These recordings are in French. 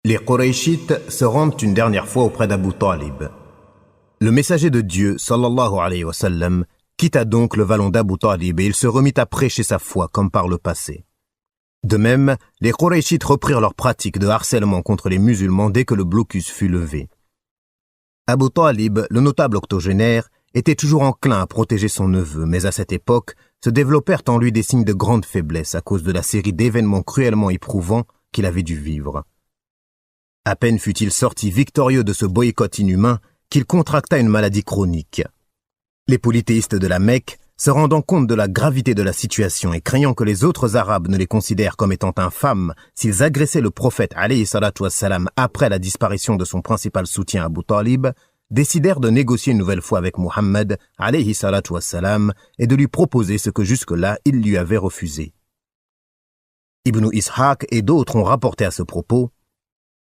Les Qurayshites se rendent une dernière fois auprès d'Abu Talib. Le messager de Dieu, sallallahu alayhi wa sallam, quitta donc le vallon d'Abu Talib et il se remit à prêcher sa foi comme par le passé. De même, les Qurayshites reprirent leur pratique de harcèlement contre les musulmans dès que le blocus fut levé. Abu Talib, le notable octogénaire, était toujours enclin à protéger son neveu, mais à cette époque, se développèrent en lui des signes de grande faiblesse à cause de la série d'événements cruellement éprouvants qu'il avait dû vivre. À peine fut-il sorti victorieux de ce boycott inhumain qu'il contracta une maladie chronique. Les polythéistes de la Mecque, se rendant compte de la gravité de la situation et craignant que les autres Arabes ne les considèrent comme étant infâmes s'ils agressaient le prophète alayhi salatu wassalam après la disparition de son principal soutien Abu Talib, décidèrent de négocier une nouvelle fois avec Muhammad alayhi salatu wassalam et de lui proposer ce que jusque-là il lui avait refusé. Ibn Ishaq et d'autres ont rapporté à ce propos: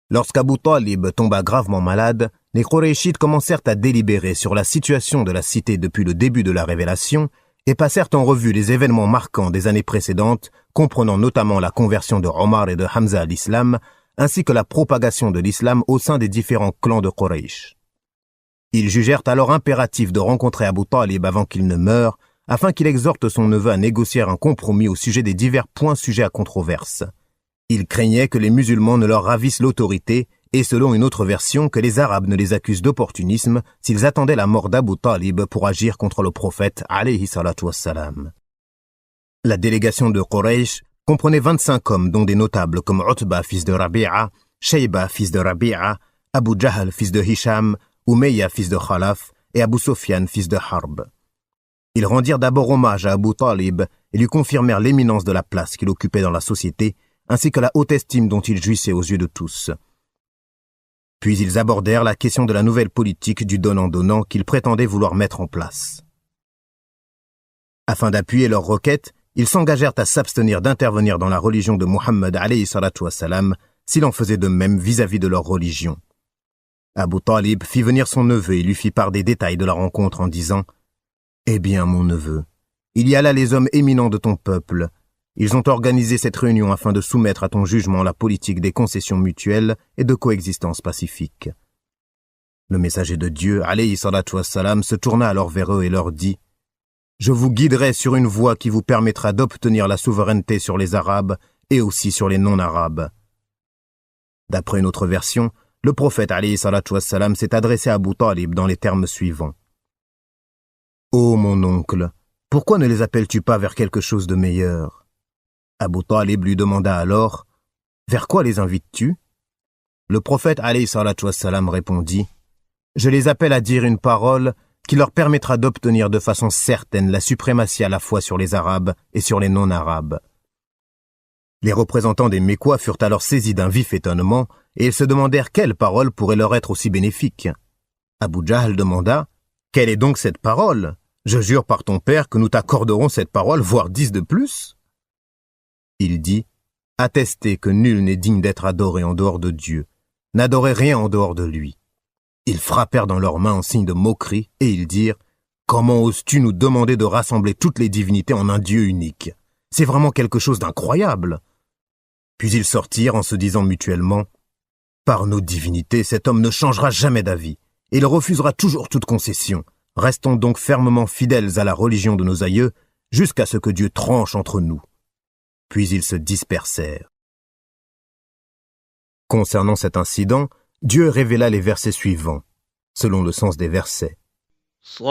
lorsqu'Abu Talib tomba gravement malade, les Qurayshites commencèrent à délibérer sur la situation de la cité depuis le début de la révélation et passèrent en revue les événements marquants des années précédentes, comprenant notamment la conversion de Omar et de Hamza à l'islam, ainsi que la propagation de l'islam au sein des différents clans de Quraysh. Ils jugèrent alors impératif de rencontrer Abu Talib avant qu'il ne meure, afin qu'il exhorte son neveu à négocier un compromis au sujet des divers points sujets à controverse. Ils craignaient que les musulmans ne leur ravissent l'autorité et, selon une autre version, que les Arabes ne les accusent d'opportunisme s'ils attendaient la mort d'Abu Talib pour agir contre le prophète alayhi salatu wassalam. La délégation de Quraysh comprenait 25 hommes, dont des notables comme Utba, fils de Rabi'a, Shayba, fils de Rabi'a, Abu Jahl, fils de Hisham, Umayya, fils de Khalaf, et Abu Sufyan, fils de Harb. Ils rendirent d'abord hommage à Abu Talib et lui confirmèrent l'éminence de la place qu'il occupait dans la société, ainsi que la haute estime dont il jouissait aux yeux de tous. Puis ils abordèrent la question de la nouvelle politique du donnant-donnant qu'ils prétendaient vouloir mettre en place. Afin d'appuyer leur requête, ils s'engagèrent à s'abstenir d'intervenir dans la religion de Muhammad alayhi salatu wassalam s'il en faisait de même vis-à-vis de leur religion. Abu Talib fit venir son neveu et lui fit part des détails de la rencontre en disant: « Eh bien, mon neveu, il y a là les hommes éminents de ton peuple. Ils ont organisé cette réunion afin de soumettre à ton jugement la politique des concessions mutuelles et de coexistence pacifique. » Le messager de Dieu, alayhi salatu wassalam, se tourna alors vers eux et leur dit: « Je vous guiderai sur une voie qui vous permettra d'obtenir la souveraineté sur les Arabes et aussi sur les non-Arabes. » D'après une autre version, le prophète alayhi salatu wassalam s'est adressé à Abu Talib dans les termes suivants: « Ô mon oncle, pourquoi ne les appelles-tu pas vers quelque chose de meilleur ?» Abu Talib lui demanda alors: « Vers quoi les invites-tu » Le prophète alayhi salatu wassalam répondit: « Je les appelle à dire une parole qui leur permettra d'obtenir de façon certaine la suprématie à la fois sur les Arabes et sur les non-Arabes. » Les représentants des Mécois furent alors saisis d'un vif étonnement et ils se demandèrent quelle parole pourrait leur être aussi bénéfique. Abu Jahl demanda: « Quelle est donc cette parole ? Je jure par ton père que nous t'accorderons cette parole, voire 10 de plus. » Il dit: « Attestez que nul n'est digne d'être adoré en dehors de Dieu. N'adorez rien en dehors de lui. » Ils frappèrent dans leurs mains en signe de moquerie et ils dirent: « Comment oses-tu nous demander de rassembler toutes les divinités en un Dieu unique ? C'est vraiment quelque chose d'incroyable. » Puis ils sortirent en se disant mutuellement: « Par nos divinités, cet homme ne changera jamais d'avis. Il refusera toujours toute concession. Restons donc fermement fidèles à la religion de nos aïeux jusqu'à ce que Dieu tranche entre nous. » Puis ils se dispersèrent. Concernant cet incident, Dieu révéla les versets suivants, selon le sens des versets. صاد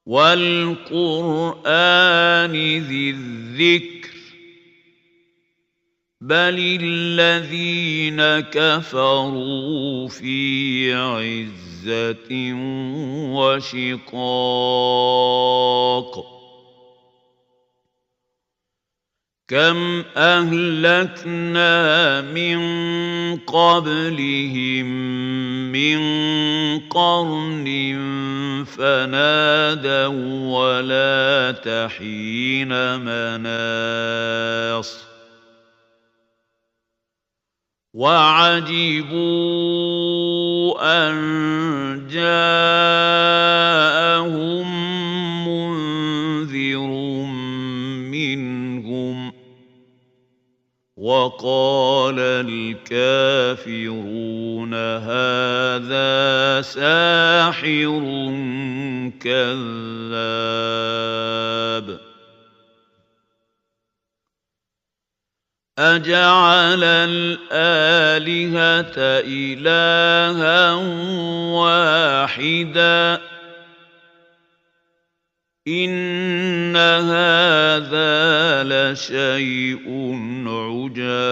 والقرآن ذي الذكر بل الذين كفروا في عزة وشقاق كم أهلكنا من قبلهم من قرن فنادوا ولا تحين مناص وعجبوا أن جاءهم منذر منهم وقال الكافرون هذا ساحر كذاب أجعل الآلهة إلها واحدا إن هذا لشيء عجاب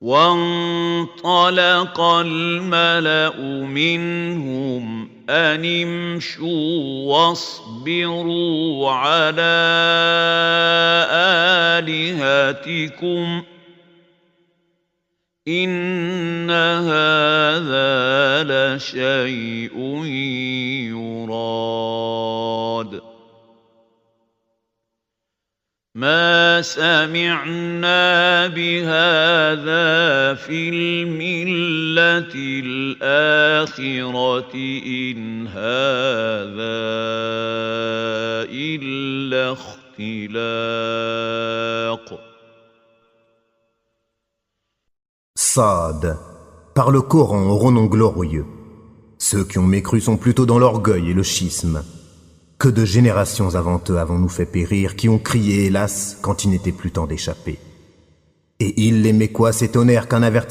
وانطلق الملأ منهم أن امشوا واصبروا على آلهتكم إن هذا لشيء يراد ما سمعنا بهذا في الملة الآخرة إن هذا إلا اختلاق. Sad, par le Coran au renom glorieux. Ceux qui ont mécru sont plutôt dans l'orgueil et le schisme. Que de générations avant eux avons-nous fait périr, qui ont crié hélas quand il n'était plus temps d'échapper. Et ils, les Mécois, s'étonnèrent qu'un avertissement